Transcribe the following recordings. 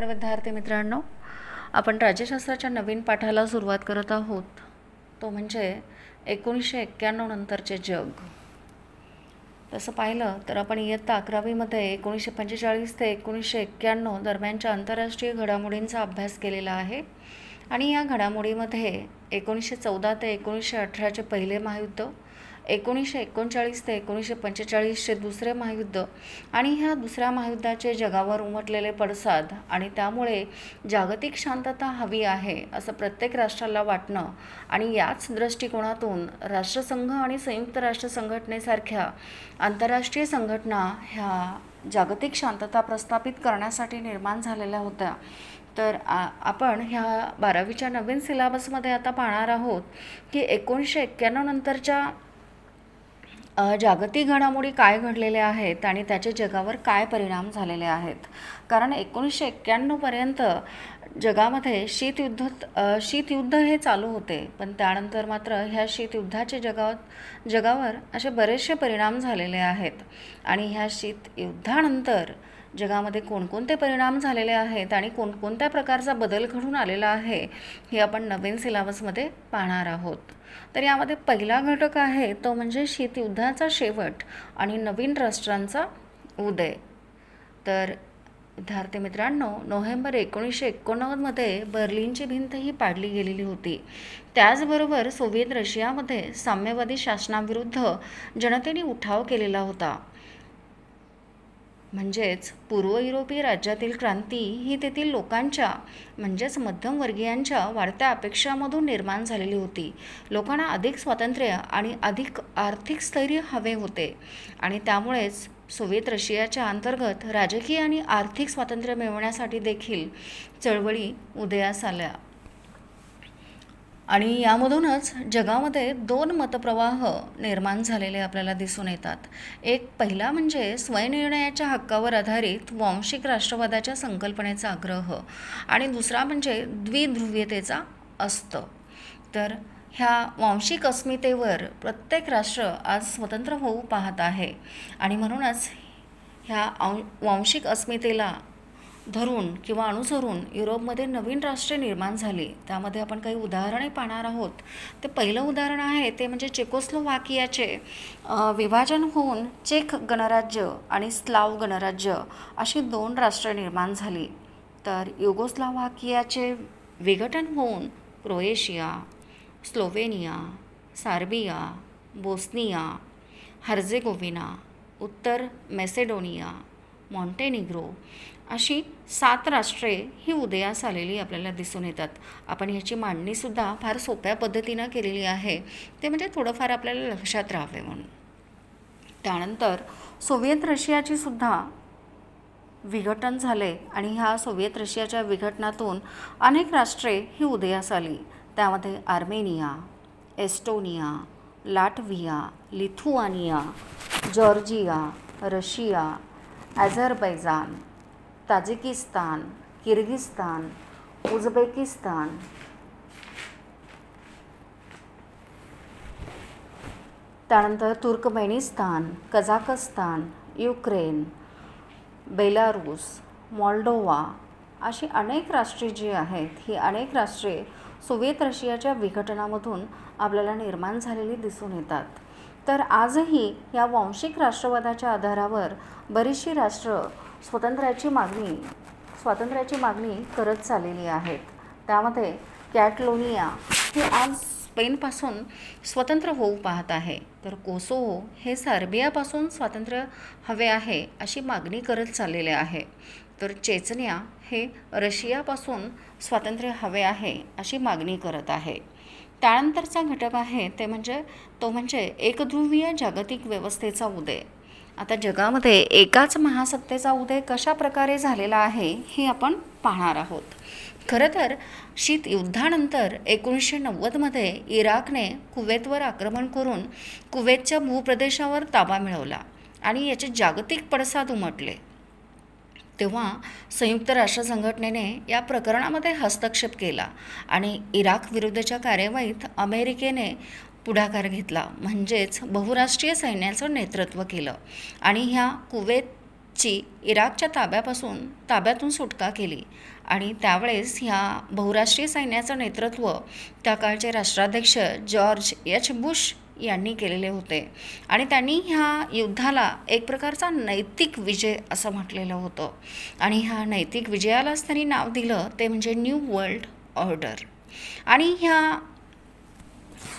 नमस्कार विद्यार्थी मित्रांनो, आपण राज्यशास्त्राच्या नवीन पाठाला सुरुवात करत आहोत. तो म्हणजे 1991 नंतरचे जग. तसं पाहिलं तर आपण इयत्ता 11वीमध्ये 1945 ते 1991 दरम्यानच्या आंतरराष्ट्रीय घडामोडींचा अभ्यास केलेला आहे. आणि या घडामोडीमध्ये 1914 ते 1918चे पहिले महायुद्ध, 1939 ते 1945चे दुसरे महायुद्ध आणि ह्या दुसऱ्या महायुद्धाचे जगावर उमटलेले पडसाद आणि त्यामुळे जागतिक शांतता हवी आहे असं प्रत्येक राष्ट्राला वाटणं आणि याच दृष्टिकोनातून राष्ट्रसंघ आणि संयुक्त राष्ट्र संघटनेसारख्या आंतरराष्ट्रीय संघटना ह्या जागतिक शांतता प्रस्थापित करण्यासाठी निर्माण झालेल्या होत्या. तर आपण ह्या 12वीच्या नवीन सिलेबसमध्ये आता पाहणार आहोत की 1991 नंतरच्या जागतिक घडामोडी काय घडलेल्या आहेत आणि त्याचे जगावर काय परिणाम झालेले आहेत. कारण 1991पर्यंत जगामध्ये शीतयुद्ध हे चालू होते, पण त्यानंतर मात्र ह्या शीतयुद्धाचे जगावर असे बरेचसे परिणाम झालेले आहेत. आणि ह्या शीतयुद्धानंतर जगामध्ये कोणकोणते परिणाम झालेले आहेत आणि कोणकोणत्या प्रकारचा बदल घडून आलेला आहे हे आपण नवीन सिलेबसमध्ये पाहणार आहोत. तर यामध्ये पहिला घटक आहे तो म्हणजे शीतयुद्धाचा शेवट आणि नवीन राष्ट्रांचा उदय. तर विद्यार्थी मित्रांनो, नोव्हेंबर 1989मध्ये बर्लिनची भिंत ही पाडली गेलेली होती. त्याचबरोबर सोव्हिएत रशियामध्ये साम्यवादी शासनाविरुद्ध जनतेने उठाव केलेला होता. म्हणजेच पूर्व युरोपीय राज्यातील क्रांती ही तेथील लोकांच्या म्हणजेच मध्यमवर्गीयांच्या वाढत्या अपेक्षांमधून निर्माण झालेली होती. लोकांना अधिक स्वातंत्र्य आणि अधिक आर्थिक स्थैर्य हवे होते आणि त्यामुळेच सोव्हिएत रशियाच्या अंतर्गत राजकीय आणि आर्थिक स्वातंत्र्य मिळवण्यासाठी देखील चळवळी उदयास आल्या. आणि यामधूनच जगामध्ये दोन मतप्रवाह निर्माण झालेले आपल्याला दिसून येतात. एक पहिला म्हणजे स्वयंनिर्णयाच्या हक्कावर आधारित वांशिक राष्ट्रवादाच्या संकल्पनेचा आग्रह आणि दुसरा म्हणजे द्विध्रुवीयतेचा अस्त. तर ह्या वांशिक अस्मितेवर प्रत्येक राष्ट्र आज स्वतंत्र होऊ पाहत आहे आणि म्हणूनच ह्या वांशिक अस्मितेला धरून किंवा अनुसरून युरोपमध्ये नवीन राष्ट्रे निर्माण झाली. त्यामध्ये आपण काही उदाहरणे पाहणार आहोत. ते पहिलं उदाहरण आहे ते म्हणजे चेकोस्लोवाकियाचे विभाजन होऊन चेक गणराज्य आणि स्लाव गणराज्य अशी दोन राष्ट्रे निर्माण झाली. तर युगोस्लावाकियाचे विघटन होऊन Croatia, Slovenia, Serbia, Bosnia, Herzegovina, उत्तर मॅसेडोनिया, मॉन्टेनिग्रो अशी 7 राष्ट्रे ही उदयास आलेली आपल्याला दिसून येतात. आपण ह्याची मांडणीसुद्धा फार सोप्या पद्धतीनं केलेली आहे, ते म्हणजे थोडंफार आपल्याला लक्षात राहावे म्हणून. त्यानंतर सोव्हिएत रशियाची सुद्धा विघटन झाले आणि ह्या सोव्हिएत रशियाच्या विघटनातून अनेक राष्ट्रे ही उदयास आली. त्यामध्ये Armenia, Estonia, Latvia, Lithuania, Georgia, Russia, Azerbaijan, Tajikistan, Kyrgyzstan, Uzbekistan, त्यानंतर Turkmenistan, Kazakhstan, Ukraine, Belarus, Moldova अशी अनेक राष्ट्रे जी आहेत ही अनेक राष्ट्रे सोव्हिएत रशियाच्या विघटनामधून आपल्याला निर्माण झालेली दिसून येतात. तर आजही या वांशिक राष्ट्रवादाच्या आधारावर बरीचशी राष्ट्र स्वातंत्र्याची मागणी करत चाललेली आहेत. त्यामध्ये कॅटलोनिया हे आज स्पेनपासून स्वतंत्र होऊ पाहत आहे. तर कोसोवो हे सर्बियापासून स्वातंत्र्य हवे आहे अशी मागणी करत चाललेले आहे. तर चेचन्या हे रशियापासून स्वातंत्र्य हवे आहे अशी मागणी करत आहे. त्यानंतरचा घटक आहे ते म्हणजे एकध्रुवीय जागतिक व्यवस्थेचा उदय. आता जगामध्ये एकाच महासत्तेचा उदय कशा प्रकारे झालेला आहे हे आपण पाहणार आहोत. खरं तर शीतयुद्धानंतर 1990मध्ये इराकने कुवेतवर आक्रमण करून कुवेतच्या भूप्रदेशावर ताबा मिळवला आणि याचे जागतिक पडसाद उमटले. तेव्हा संयुक्त राष्ट्र संघटनेने या प्रकरणामध्ये हस्तक्षेप केला आणि इराक विरुद्धच्या कार्यवाहीत अमेरिकेने पुढाकार घेतला, म्हणजेच बहुराष्ट्रीय सैन्याचं नेतृत्व केलं आणि ह्या कुवेत ची इराकच्या ताब्यातून सुटका केली आणि त्यावेळेस ह्या बहुराष्ट्रीय सैन्याचं नेतृत्व त्या काळचे राष्ट्राध्यक्ष जॉर्ज एच बुश यांनी केलेले होते आणि त्यांनी ह्या युद्धाला एक प्रकारचा नैतिक विजय असं म्हटलेलं होतं आणि ह्या नैतिक विजयालाच त्यांनी नाव दिलं ते म्हणजे न्यू वर्ल्ड ऑर्डर. आणि ह्या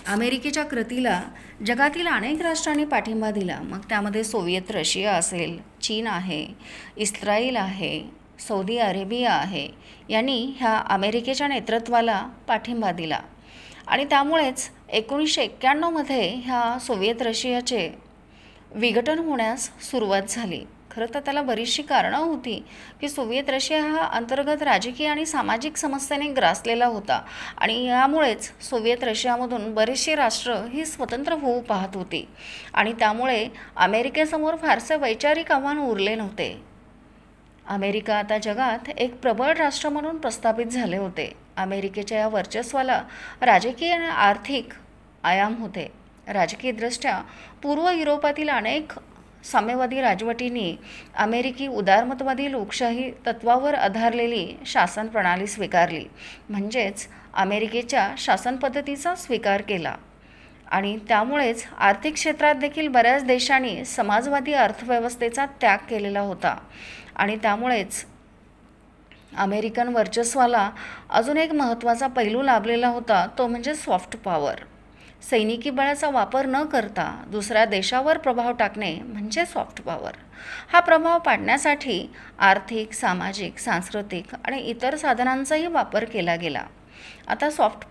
अमेरिकेच्या कृतीला जगातील अनेक राष्ट्रांनी पाठिंबा दिला. मग त्यामध्ये सोव्हिएत रशिया असेल, चीन आहे, इस्रायल आहे, सौदी अरेबिया आहे, यांनी ह्या अमेरिकेच्या नेतृत्वाला पाठिंबा दिला आणि त्यामुळेच 1991मध्ये ह्या सोव्हिएत रशियाचे विघटन होण्यास सुरुवात झाली. खरं तर त्याला बरीचशी कारणं होती की सोव्हिएत रशिया हा अंतर्गत राजकीय आणि सामाजिक समस्येने ग्रासलेला होता आणि यामुळेच सोव्हिएत रशियामधून बरीचशी राष्ट्र ही स्वतंत्र होऊ पाहत होती आणि त्यामुळे अमेरिकेसमोर फारसे वैचारिक आव्हान उरले नव्हते. अमेरिका आता जगात एक प्रबळ राष्ट्र म्हणून प्रस्थापित झाले होते. अमेरिकेच्या या वर्चस्वाला राजकीय आणि आर्थिक आयाम होते. राजकीयदृष्ट्या पूर्व युरोपातील अनेक साम्यवादी राजवटींनी अमेरिकी उदारमतवादी लोकशाही तत्वावर आधारलेली शासन प्रणाली स्वीकारली, म्हणजेच अमेरिकेच्या शासन पद्धतीचा स्वीकार केला आणि त्यामुळेच आर्थिक क्षेत्रात देखील बऱ्याच देशांनी समाजवादी अर्थव्यवस्थेचा त्याग केलेला होता आणि त्यामुळेच अमेरिकन वर्चस्वाला अजून एक महत्त्वाचा पैलू लाभलेला होता, तो म्हणजे सॉफ्ट पॉवर. सैनिकी बळाचा वापर न करता दुसऱ्या देशावर प्रभाव टाकणे म्हणजे सॉफ्ट पॉवर. हा प्रभाव पाडण्यासाठी आर्थिक, सामाजिक, सांस्कृतिक आणि इतर साधनांचाही वापर केला गेला. आता सॉफ्ट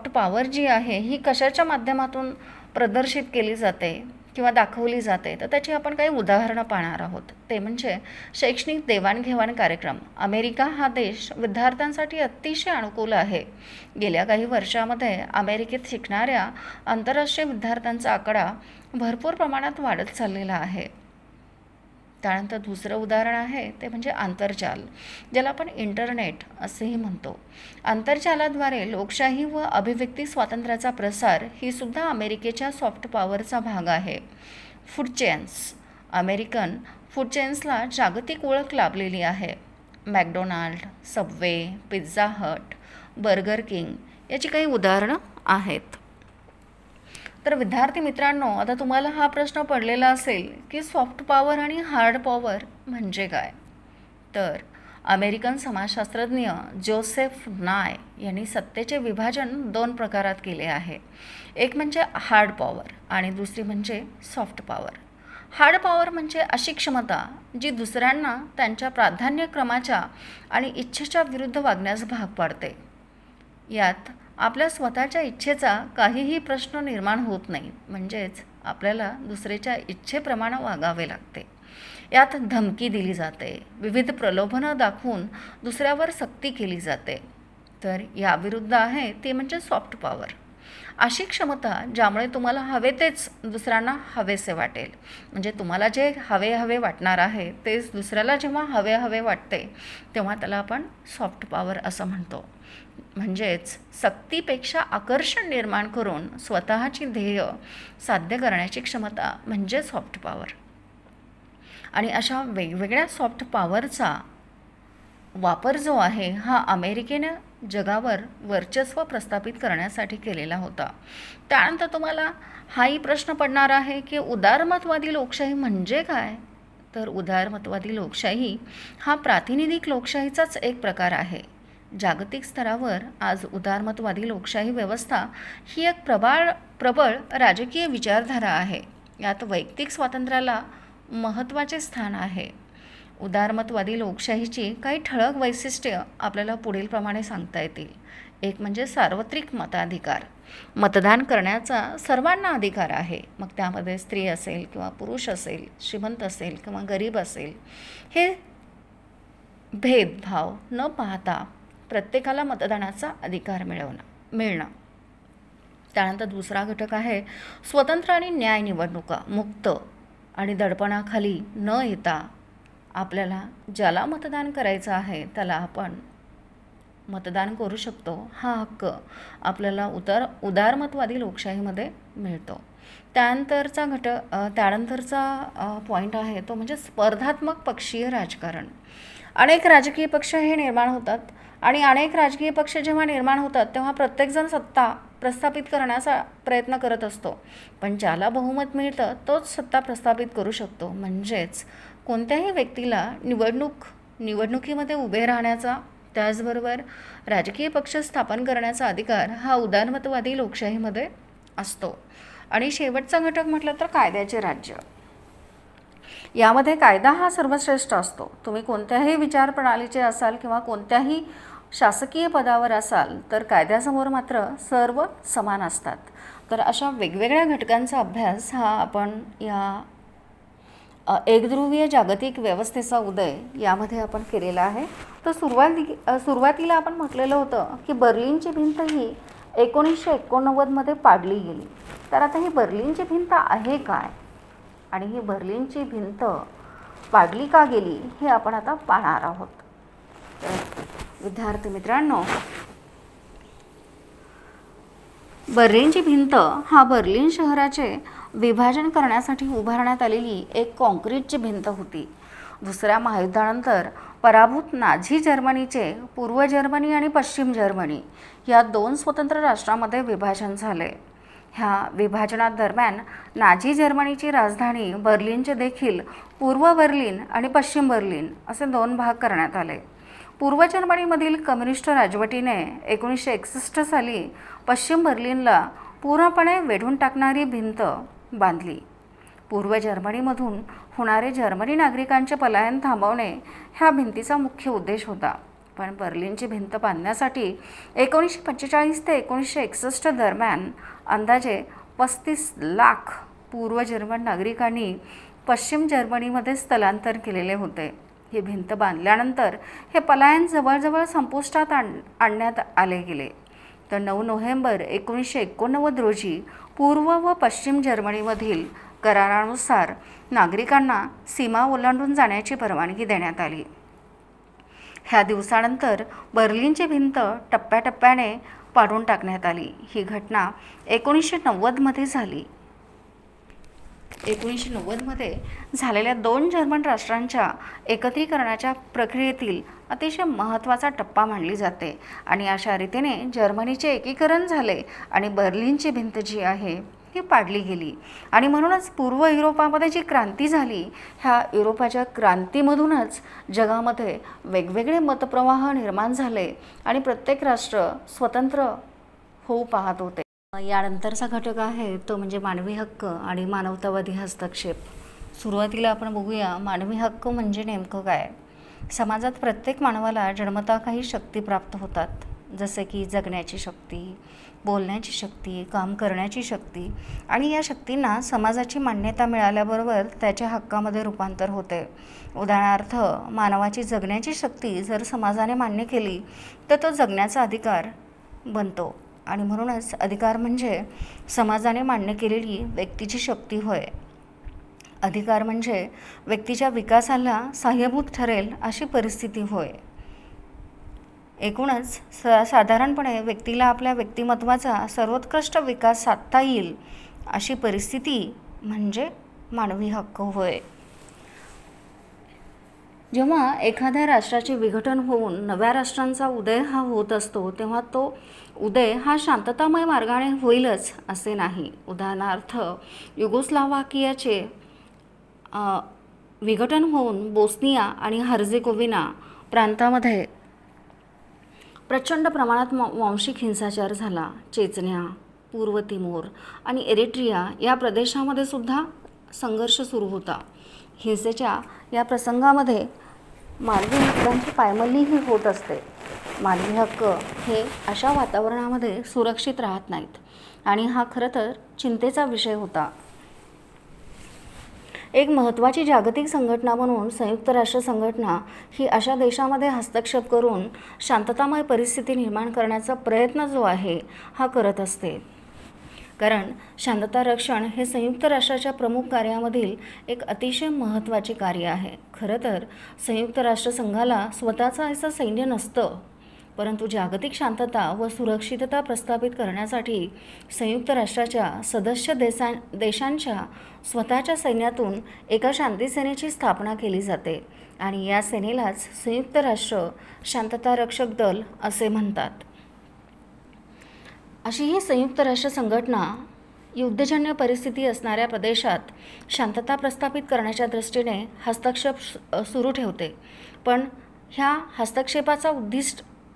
पॉवर जी आहे ही कशाच्या माध्यमातून प्रदर्शित केली जाते किंवा दाखवली जाते, तर त्याची आपण काही उदाहरणं पाहणार आहोत. ते म्हणजे शैक्षणिक देवाणघेवाण कार्यक्रम. अमेरिका हा देश विद्यार्थ्यांसाठी अतिशय अनुकूल आहे. गेल्या काही वर्षामध्ये अमेरिकेत शिकणाऱ्या आंतरराष्ट्रीय विद्यार्थ्यांचा आकडा भरपूर प्रमाणात वाढत चाललेला आहे. त्यानंतर दुसरं उदाहरण आहे ते म्हणजे आंतरजाल, ज्याला आपण इंटरनेट असेही म्हणतो. आंतरजालाद्वारे लोकशाही व अभिव्यक्ती स्वातंत्र्याचा प्रसार ही सुद्धा अमेरिकेच्या सॉफ्ट पॉवरचा भाग आहे. Food chains. अमेरिकन फूड चेन्सला जागतिक ओळख लाभलेली आहे. McDonald, Subway, Pizza Hut, burger king याची काही उदाहरणं आहेत. तर विद्यार्थी मित्रांनो, आता तुम्हाला हा प्रश्न पडलेला असेल की सॉफ्ट पॉवर आणि हार्ड पॉवर म्हणजे काय. तर अमेरिकन समाजशास्त्रज्ञ जोसेफ नाय यांनी सत्तेचे विभाजन 2 प्रकारात केले आहे. एक म्हणजे हार्ड पॉवर आणि दुसरी म्हणजे सॉफ्ट पॉवर. हार्ड पॉवर म्हणजे अशी क्षमता जी दुसऱ्यांना त्यांच्या प्राधान्यक्रमाच्या आणि इच्छेच्या विरुद्ध वागण्यास भाग पाडते. यात आपल्या स्वतःच्या इच्छेचा काहीही प्रश्न निर्माण होत नाही, म्हणजेच आपल्याला दुसऱ्याच्या इच्छेप्रमाणे वागावे लागते. यात धमकी दिली जाते, विविध प्रलोभनं दाखवून दुसऱ्यावर सक्ती केली जाते. तर याविरुद्ध आहे ते म्हणजे सॉफ्ट पॉवर. अशी क्षमता ज्यामुळे तुम्हाला हवे तेच दुसऱ्यांना हवेसे वाटेल, म्हणजे तुम्हाला जे हवे वाटणार आहे तेच दुसऱ्याला जेव्हा हवे वाटते तेव्हा त्याला आपण सॉफ्ट पॉवर असं म्हणतो. म्हणजेच सक्तीपेक्षा आकर्षण निर्माण करून स्वतःची ध्येय साध्य करण्याची क्षमता म्हणजे सॉफ्ट पॉवर. आणि अशा वेगवेगळ्या सॉफ्ट पॉवरचा वापर जो आहे हा अमेरिकेनं जगावर वर्चस्व प्रस्थापित करण्यासाठी केलेला होता. त्यानंतर तुम्हाला हाही प्रश्न पडणार आहे की उदारमतवादी लोकशाही म्हणजे काय. तर उदारमतवादी लोकशाही हा प्रातिनिधिक लोकशाहीचाच एक प्रकार आहे. जागतिक स्तरावर आज उदारमतवादी लोकशाही व्यवस्था ही एक प्रबळ राजकीय विचारधारा आहे. यात वैयक्तिक स्वातंत्र्याला महत्त्वाचे स्थान आहे. उदारमतवादी लोकशाहीची काही ठळक वैशिष्ट्ये आपल्याला पुढील प्रमाणे सांगता येतील. एक म्हणजे सार्वत्रिक मताधिकार. मतदान करण्याचा सर्वांना अधिकार आहे. मग त्यामध्ये स्त्री असेल किंवा पुरुष असेल, श्रीमंत असेल किंवा गरीब असेल, हे भेदभाव न पाहता प्रत्येकाला मतदानाचा अधिकार मिळणं. त्यानंतर दुसरा घटक आहे स्वतंत्र आणि न्याय निवडणुका. मुक्त आणि दडपणाखाली न येता आपल्याला ज्याला मतदान करायचं आहे त्याला आपण मतदान करू शकतो. हा हक्क आपल्याला उदारमतवादी लोकशाहीमध्ये मिळतो. त्यानंतरचा पॉईंट आहे तो म्हणजे स्पर्धात्मक पक्षीय राजकारण. अनेक राजकीय पक्ष हे निर्माण होतात आणि अनेक राजकीय पक्ष जेव्हा निर्माण होतात तेव्हा प्रत्येकजण सत्ता प्रस्थापित करण्याचा प्रयत्न करत असतो. पण ज्याला बहुमत मिळतं तोच सत्ता प्रस्थापित करू शकतो. म्हणजेच कोणत्याही व्यक्तीला निवडणुकीमध्ये उभे राहण्याचा, त्याचबरोबर राजकीय पक्ष स्थापन करण्याचा अधिकार हा उदारमतवादी लोकशाहीमध्ये असतो. आणि शेवटचा घटक म्हटलं तर कायद्याचे राज्य. यामध्ये कायदा हा सर्वश्रेष्ठ असतो. तुम्ही कोणत्याही विचार प्रणालीचे असाल किंवा कोणत्याही शासकीय पदावर असाल तर कायद्यासमोर मात्र सर्व समान असतात. तर अशा वेगवेगळ्या घटकांचा अभ्यास हा आपण या एकध्रुवीय जागतिक व्यवस्थेचा उदय यामध्ये आपण केलेला आहे. तर सुरुवातीला आपण म्हटलेलं होतं की बर्लिनची भिंत ही 1989मध्ये पाडली गेली. तर आता ही बर्लिनची भिंत आहे काय आणि ही बर्लिनची भिंत पाडली का गेली हे आपण आता पाहणार आहोत. तर विद्यार्थी मित्रांनो, बर्लिनची भिंत हा बर्लिन शहराचे विभाजन करण्यासाठी उभारण्यात आलेली एक काँक्रीटची भिंत होती. दुसऱ्या महायुद्धानंतर पराभूत नाझी जर्मनीचे पूर्व जर्मनी आणि पश्चिम जर्मनी या 2 स्वतंत्र राष्ट्रांमध्ये विभाजन झाले. ह्या विभाजनादरम्यान नाझी जर्मनीची राजधानी बर्लिनचे देखील पूर्व बर्लिन आणि पश्चिम बर्लिन असे 2 भाग करण्यात आले. पूर्व जर्मनीमधील कम्युनिस्ट राजवटीने 1961 साली पश्चिम बर्लिनला पूर्णपणे वेढून टाकणारी भिंत बांधली. पूर्व जर्मनीमधून होणारे जर्मनी नागरिकांचे पलायन थांबवणे ह्या भिंतीचा मुख्य उद्देश होता. पण बर्लिनची भिंत बांधण्यासाठी 1945 ते 1961 दरम्यान अंदाजे 35 लाख पूर्व जर्मन नागरिकांनी पश्चिम जर्मनीमध्ये स्थलांतर केलेले होते. ही भिंत बांधल्यानंतर हे पलायन जवळजवळ संपुष्टात आणण्यात आले गेले. तर 9 नोव्हेंबर 1989 रोजी पूर्व व पश्चिम जर्मनीमधील करारानुसार नागरिकांना सीमा ओलांडून जाण्याची परवानगी देण्यात आली. ह्या दिवसानंतर बर्लिनची भिंत टप्प्याटप्प्याने पाडून टाकण्यात आली. ही घटना 1990मध्ये झाली. 1990मध्ये झालेल्या 2 जर्मन राष्ट्रांच्या एकत्रीकरणाच्या प्रक्रियेतील अतिशय महत्त्वाचा टप्पा मानली जाते आणि अशा रीतीने जर्मनीचे एकीकरण झाले आणि बर्लिनची भिंत जी आहे ही पाडली गेली. आणि म्हणूनच पूर्व युरोपामध्ये जी क्रांती झाली, ह्या युरोपाच्या क्रांतीमधूनच जगामध्ये वेगवेगळे मतप्रवाह निर्माण झाले आणि प्रत्येक राष्ट्र स्वतंत्र होऊ पाहत होते. यानंतरचा घटक आहे तो म्हणजे मानवी हक्क आणि मानवतावादी हस्तक्षेप. सुरुवातीला आपण बघूया मानवी हक्क म्हणजे नेमकं काय. समाजात प्रत्येक मानवाला जन्मतः काही शक्ती प्राप्त होतात, जसे की जगण्याची शक्ती, बोलण्याची शक्ती, काम करण्याची शक्ती. आणि या शक्तींना समाजाची मान्यता मिळाल्याबरोबर त्याच्या हक्कामध्ये रूपांतर होते. उदाहरणार्थ, मानवाची जगण्याची शक्ती जर समाजाने मान्य केली तर तो जगण्याचा अधिकार बनतो. आणि म्हणूनच अधिकार म्हणजे समाजाने मान्य केलेली व्यक्तीची शक्ती होय. अधिकार म्हणजे व्यक्तीच्या विकासाला सहाय्यभूत ठरेल अशी परिस्थिती होय. एकूणच साधारणपणे व्यक्तीला आपल्या व्यक्तिमत्वाचा सर्वोत्कृष्ट विकास साधता येईल अशी परिस्थिती म्हणजे मानवी हक्क होय. जेव्हा एखाद्या राष्ट्राचे विघटन होऊन नव्या राष्ट्रांचा उदय हा होत असतो तेव्हा तो उदय हा शांततामय मार्गाने होईलच असे नाही. उदाहरणार्थ, युगोस्लाव्हाकियाचे विघटन होऊन बोस्निया आणि हर्जेगोविना प्रांतामध्ये प्रचंड प्रमाणात वांशिक हिंसाचार झाला. चेचन्या, पूर्व तिमोर आणि एरिट्रिया या प्रदेशामध्ये सुद्धा संघर्ष सुरू होता. हिंसेच्या या प्रसंगामध्ये मानवी हक्कांची पायमल्लीही होत असते. मानवी हक्क हे अशा वातावरणामध्ये सुरक्षित राहत नाहीत आणि हा खरं तर चिंतेचा विषय होता. एक महत्त्वाची जागतिक संघटना म्हणून संयुक्त राष्ट्र संघटना ही अशा देशामध्ये हस्तक्षेप करून शांततामय परिस्थिती निर्माण करण्याचा प्रयत्न जो आहे हा करत असते. कारण शांतता रक्षण हे संयुक्त राष्ट्राच्या प्रमुख कार्यामधील एक अतिशय महत्त्वाचे कार्य आहे. खरं तर संयुक्त राष्ट्रसंघाला स्वतःचं असं सैन्य नसतं, परंतु जागतिक शांतता व सुरक्षितता प्रस्थापित करण्यासाठी संयुक्त राष्ट्राच्या सदस्य देशांच्या स्वतःच्या सैन्यातून एका शांतीसेनेची स्थापना केली जाते आणि या सेनेलाच संयुक्त राष्ट्र शांतता रक्षक दल असे म्हणतात. अशी ही संयुक्त राष्ट्र संघटना युद्धजन्य परिस्थिती असणाऱ्या प्रदेशात शांतता प्रस्थापित करण्याच्या दृष्टीने हस्तक्षेप सुरू ठेवते. पण ह्या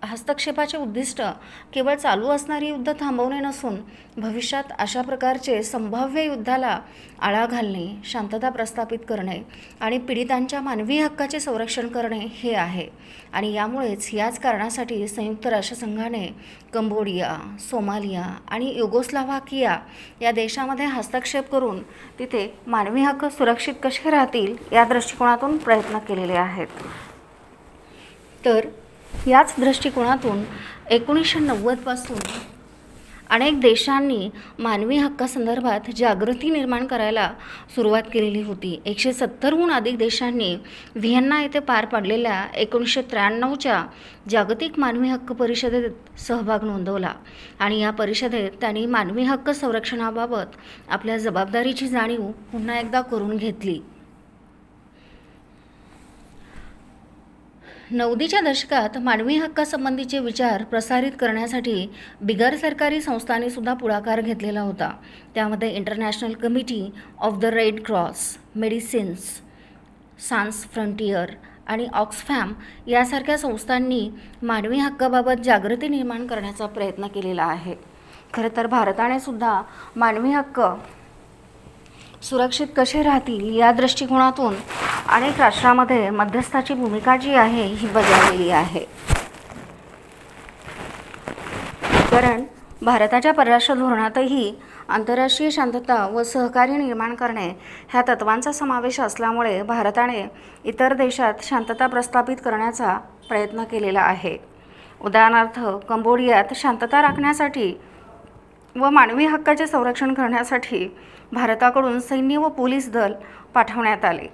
हस्तक्षेपाचे उद्दिष्ट केवळ चालू असणारी युद्ध थांबवणे नसून भविष्यात अशा प्रकारचे संभाव्य युद्धाला आळा घालणे, शांतता प्रस्थापित करणे आणि पीडितांच्या मानवी हक्काचे संरक्षण करणे हे आहे. आणि यामुळेच याच कारणासाठी संयुक्त राष्ट्रसंघाने कंबोडिया, सोमालिया आणि युगोस्लाव्हाकिया या देशामध्ये हस्तक्षेप करून तिथे मानवी हक्क सुरक्षित कसे राहतील या दृष्टिकोनातून प्रयत्न केलेले आहेत. तर याच दृष्टिकोनातून 1990 पासून अनेक देशांनी मानवी हक्कासंदर्भात जागृती निर्माण करायला सुरुवात केलेली होती. 170हून अधिक देशांनी व्हिएन्ना येथे पार पडलेल्या 1993च्या जागतिक मानवी हक्क परिषदेत सहभाग नोंदवला आणि या परिषदेत त्यांनी मानवी हक्क संरक्षणाबाबत आपल्या जबाबदारीची जाणीव पुन्हा एकदा करून घेतली. 90च्या दशकात मानवी हक्कासंबंधीचे विचार प्रसारित करण्यासाठी बिगर सरकारी संस्थांनी सुद्धा पुढाकार घेतलेला होता. त्यामध्ये international committee of the red cross, medicines सान्स फ्रंटियर आणि ऑक्सफॅम यासारख्या संस्थांनी मानवी हक्काबाबत जागृती निर्माण करण्याचा प्रयत्न केलेला आहे. खरं तर भारताने सुद्धा मानवी हक्क सुरक्षित कसे राहतील या दृष्टिकोनातून अनेक राष्ट्रांमध्ये मध्यस्थाची भूमिका जी आहे ही बजावलेली आहे. कारण भारताच्या परराष्ट्र धोरणातही आंतरराष्ट्रीय शांतता व सहकार्य निर्माण करणे ह्या तत्वांचा समावेश असल्यामुळे भारताने इतर देशात शांतता प्रस्थापित करण्याचा प्रयत्न केलेला आहे. उदाहरणार्थ कंबोडियात शांतता राखण्यासाठी व मानवी हक्काचे संरक्षण करण्यासाठी भारताकडून सैन्य व पोलीस दल पाठवण्यात आले.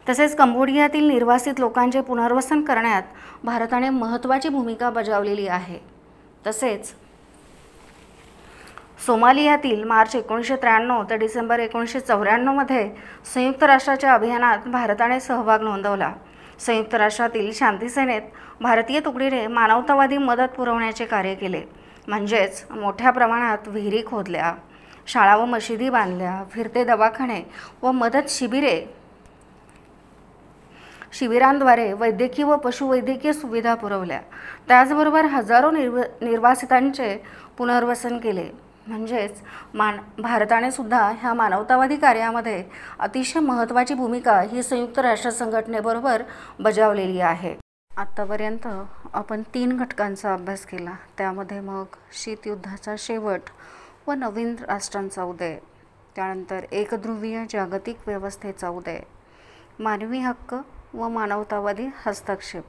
तसेच कंबोडियातील निर्वासित लोकांचे पुनर्वसन करण्यात भारताने महत्त्वाची भूमिका बजावलेली आहे. तसेच सोमालियातील मार्च 1993 ते डिसेंबर 1994 मध्ये संयुक्त राष्ट्राच्या अभियानात भारताने सहभाग नोंदवला. संयुक्त राष्ट्रातील शांतीसेनेत भारतीय तुकडीने मानवतावादी मदत पुरवण्याचे कार्य केले. म्हणजेच मोठ्या प्रमाणात विहिरी खोदल्या, शाळा व मशिदी बांधल्या, फिरते दवाखाने व मदत शिबिरांद्वारे वैद्यकीय व पशुवैद्यकीय सुविधा पुरवल्या. त्याचबरोबर हजारो निर्वासितांचे पुनर्वसन केले. म्हणजेच भारताने सुद्धा ह्या मानवतावादी कार्यामध्ये अतिशय महत्त्वाची भूमिका ही संयुक्त राष्ट्र संघटनेबरोबर बजावलेली आहे. आत्तापर्यंत आपण 3 घटकांचा अभ्यास केला. त्यामध्ये मग शीतयुद्धाचा शेवट व नवीन राष्ट्रांचा उदय, त्यानंतर एकध्रुवीय जागतिक व्यवस्थेचा उदय, मानवी हक्क व मानवतावादी हस्तक्षेप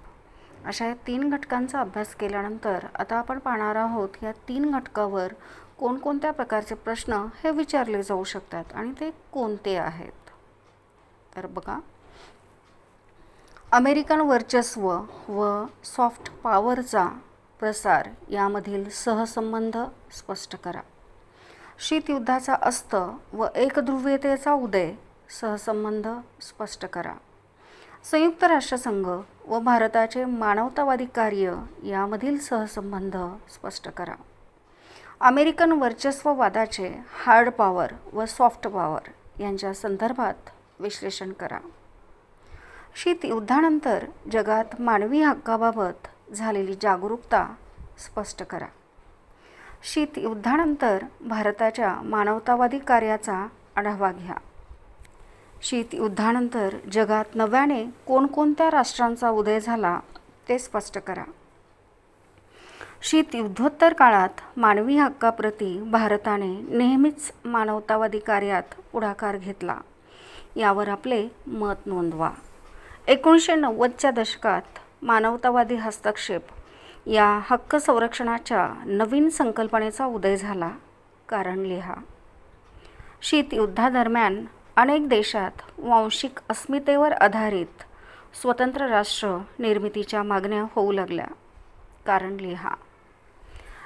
अशा या 3 घटकांचा अभ्यास केल्यानंतर आता आपण पाहणार आहोत या 3 घटकावर कोणकोणत्या प्रकारचे प्रश्न हे विचारले जाऊ शकतात आणि ते कोणते आहेत. तर बघा, अमेरिकन वर्चस्व व सॉफ्ट पॉवरचा प्रसार यामधील सहसंबंध स्पष्ट करा. शीतयुद्धाचा अस्त व एकध्रुवीयतेचा उदय सहसंबंध स्पष्ट करा. संयुक्त राष्ट्रसंघ व भारताचे मानवतावादी कार्य यामधील सहसंबंध स्पष्ट करा. अमेरिकन वर्चस्ववादाचे हार्ड पॉवर व सॉफ्ट पॉवर यांच्या संदर्भात विश्लेषण करा. शीतयुद्धानंतर जगात मानवी हक्काबाबत झालेली जागरूकता स्पष्ट करा. शीतयुद्धानंतर भारताच्या मानवतावादी कार्याचा आढावा घ्या. शीतयुद्धानंतर जगात नव्याने कोणकोणत्या राष्ट्रांचा उदय झाला ते स्पष्ट करा. शीतयुद्धोत्तर काळात मानवी हक्काप्रती भारताने नेहमीच मानवतावादी कार्यात पुढाकार घेतला यावर आपले मत नोंदवा. 1990च्या दशकात मानवतावादी हस्तक्षेप या हक्क संरक्षणाच्या नवीन संकल्पनेचा उदय झाला. कारण लिहा. शीतयुद्धादरम्यान अनेक देशात वांशिक अस्मितेवर आधारित स्वतंत्र राष्ट्र निर्मितीच्या मागण्या होऊ लागल्या. कारण लिहा.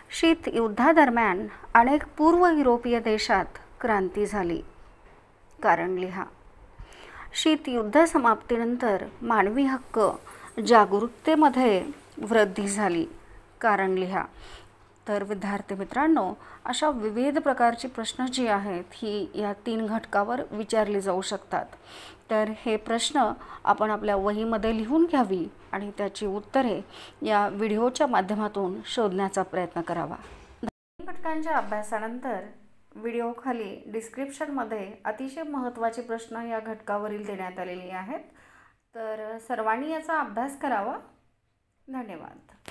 शीत युद्धादरम्यान अनेक पूर्व युरोपीय देशात क्रांती झाली. कारण लिहा. शीत युद्ध समाप्तीनंतर मानवी हक्क जागरूकतेमध्ये वृद्धी झाली. कारण लिहा. तर विद्यार्थी मित्रांनो, अशा विविध प्रकारची प्रश्न जी आहेत ही या 3 घटकावर विचारली जाऊ शकतात. तर हे प्रश्न आपण आपल्या वहीमध्ये लिहून घ्यावी आणि त्याची उत्तरे या व्हिडिओच्या माध्यमातून शोधण्याचा प्रयत्न करावा. घटकांच्या अभ्यासानंतर व्हिडिओखाली डिस्क्रिप्शनमध्ये अतिशय महत्त्वाचे प्रश्न या घटकावरील देण्यात आलेले आहेत. तर सर्वांनी याचा अभ्यास करावा. धन्यवाद.